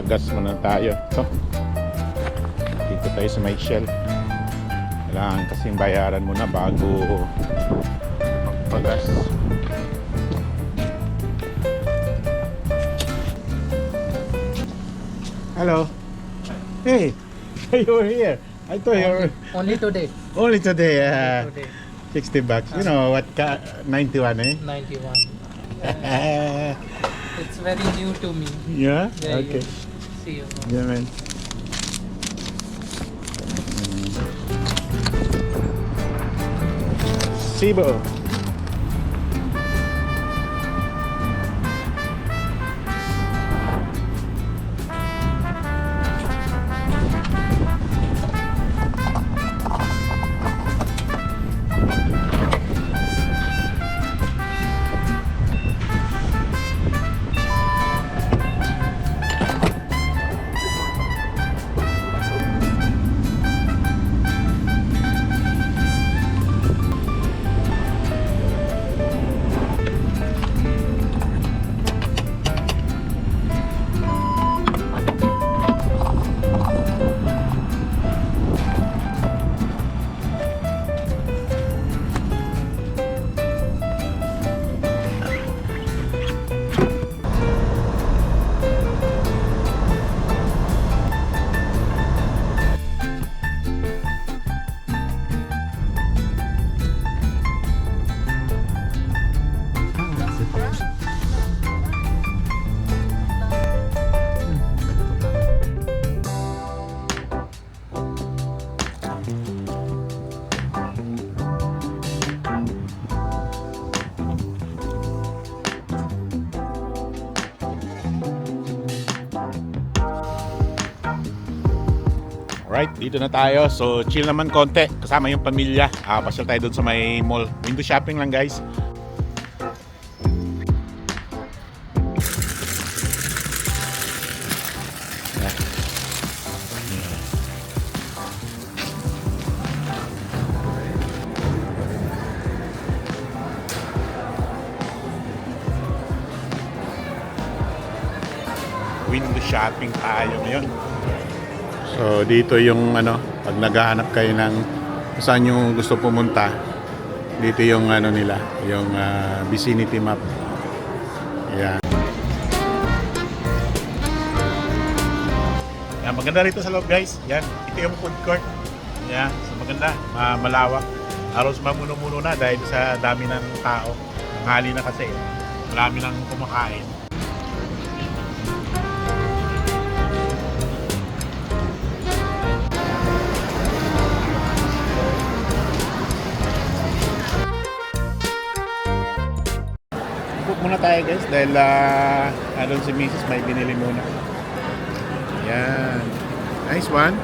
Magpagas muna tayo. So, dito tayo sa may Shell. Kailangan kasing bayaran muna bago magpagas. Hello. Hey, you were here. I thought you were Only today. only today. Today. 60 bucks. You know what? 91, eh? 91. It's very new to me. Yeah? Yeah, Okay. See you. Yeah, man. Cebu. Alright, dito na tayo. So, chill naman konti. Kasama yung pamilya. Pasyal tayo doon sa may mall. Window shopping lang, guys. Window shopping tayo ngayon. So dito yung pag naghahanap kayo ng kung saan yung gusto pumunta, dito yung nila, yung vicinity map. Yan. Yan, maganda rito sa loob, guys. Yan, ito yung food court. Yan, so maganda, malawak. Halos mamuno-muno na dahil sa dami ng tao. Tanghali na kasi. Marami nang kumakain. Muna tayo, guys, dahil doon si Mrs. may binili muna. Yan, nice one.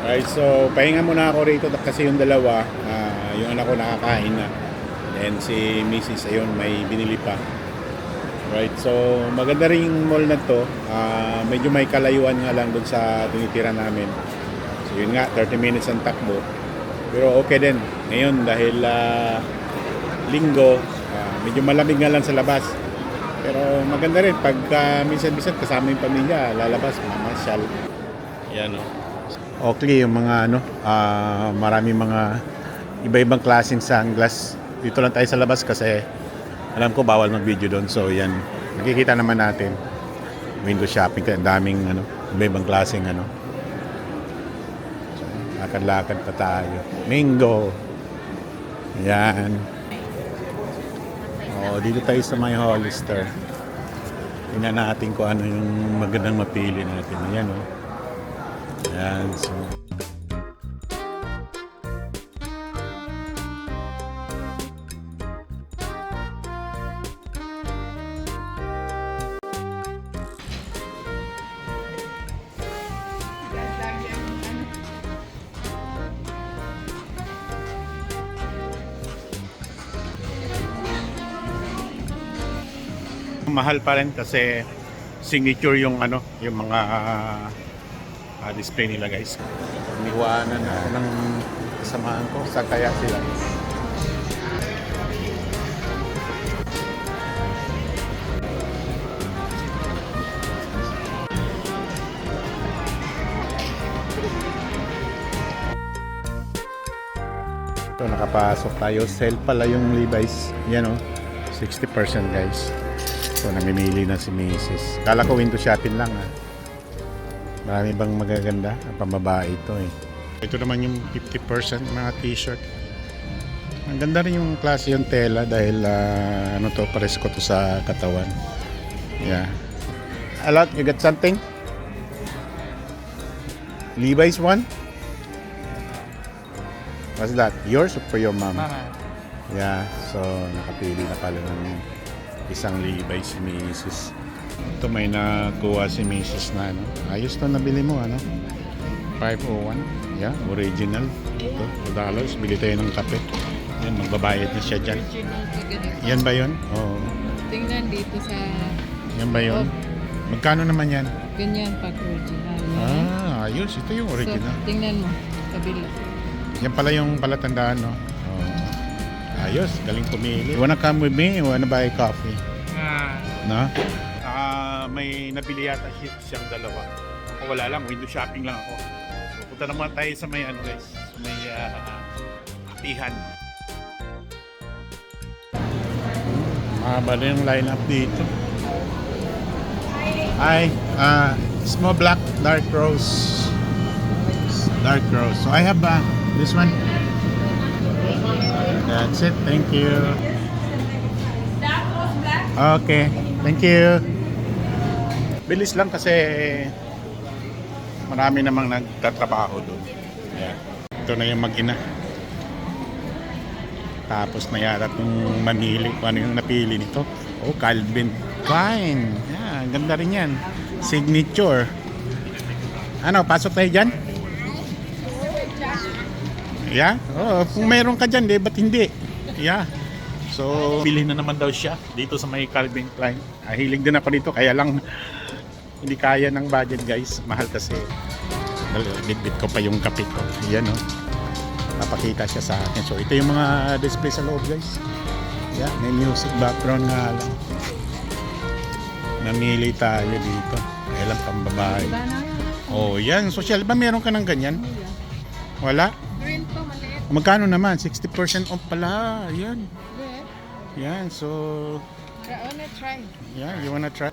Alright, so pahinga muna ako rito kasi yung dalawa, yung anak ko nakakain na, and si Mrs. ayun may binili pa. Right, so maganda rin yung mall na to. Medyo may kalayuan nga lang doon sa tinitira namin. So yun nga, 30 minutes ang takbo. Pero okay din ngayon dahil linggo, medyo malamig nga lang sa labas. Pero maganda rin pag minsan-minsan kasama yung pamilya, lalabas, mamasyal. Yan o. Okay, yung mga maraming mga iba-ibang klaseng sunglass. Dito lang tayo sa labas kasi alam ko bawal mag-video doon. So yan, nakikita naman natin. Window shopping, daming iba-ibang klaseng lakad-lakad pa tayo. Mingo. Yan. Dito tayo sa may Hollister. Tingnan natin kung ano yung magandang mapili natin. Yan, Yan. So, mahal pa rin kasi signature yung yung mga display nila, guys. Iniwanan ako ng kasamaan ko. Saan kaya sila? nakapasok tayo. Sale pala yung Levi's. Yan oh. 60% guys. So namimili na si Mrs. Kala ko window shopping lang ah. Marami bang magaganda? Ang pambabae ito eh. Ito naman yung 50% mga t-shirt. Ang ganda rin yung klase yung tela dahil ano to, pares ko to sa katawan. Yeah. Alot, you got something? Levi's one? What's that? Yours or for your mom? Mama. Yeah, so nakapili na pala ng isang Levi's si Mrs. Ito may nakuha si Mrs. na ano. Ayos to nabili mo ano. 501. Yeah, original. Ito, $2. Bili tayo ng kape. Yan, magbabayad na siya dyan. Original to ganito. Yan ba yun? Oo. Tingnan dito sa Yan ba yun? Magkano naman yan? ganyan pag original. Ayos. Ito yung original. So, tingnan mo. Kabila. Yan pala yung palatandaan, no? Oo. Ayos. Galing pumili. You wanna come with me? You wanna buy coffee? No? May nabili yata siyang dalawa. Ako wala lang. Window shopping lang ako. So, punta naman tayo sa may ano guys. Sa may apihan. Mahaba na yung lineup dito. Hi, small black dark rose. Dark rose. So I have this one. That's it. Thank you. Okay. Thank you. Bilis lang kasi marami namang nagtatrabaho doon. Yeah. Ito na yung mag-ina. Tapos na yata itong mamili kung ano yung napili nito. Oh, Calvin Klein. Yeah, ganda rin yan. Signature. Ano, pasok tayo dyan? Yeah? Oh, kung meron ka dyan, ba't hindi? Yeah. So, bilhin na naman daw siya dito sa may Calvin Klein. Hilig din ako dito, kaya lang hindi kaya ng budget guys. Mahal kasi. Bit-bit ko pa yung kape ko. Yan oh. Napakita siya sa akin. So ito yung mga display sa loob guys. Yeah, may music background nga lang. Namili tayo dito. Kailan pang babae. Diba na? Oh, yan. Social ba meron ka ng ganyan? Wala? Green to, maliit. Magkano naman? 60% off pala. Yan. Red. Yan. So, I wanna try. yeah, you wanna try?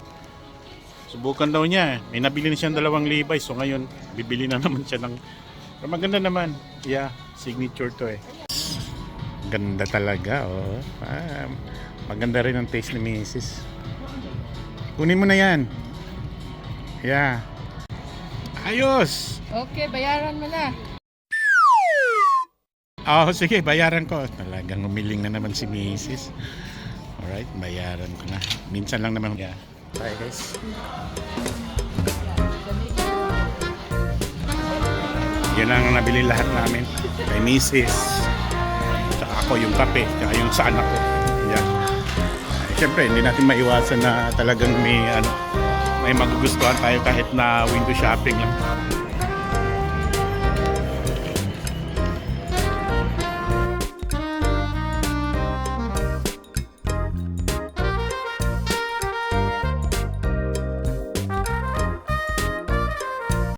Subukan daw niya. May nabili na siyang dalawang Levi's. So ngayon, bibili na naman siya ng... Pero maganda naman. Yeah, signature to eh. Ganda talaga, oh. Maganda rin ang taste ni Mrs. Kunin mo na yan. Yeah. Ayos! Okay, bayaran mo na. Oh, sige, bayaran ko. Talagang umiling na naman si Mrs. Alright, bayaran ko na. Minsan lang naman. Yeah. Bye guys. Yun ang nabili lahat namin. Kay Mrs. Tsaka ako yung kape. Tsaka yung sa anak ko. Yeah. Siyempre, hindi natin maiwasan na talagang may magugustuhan tayo kahit na window shopping lang.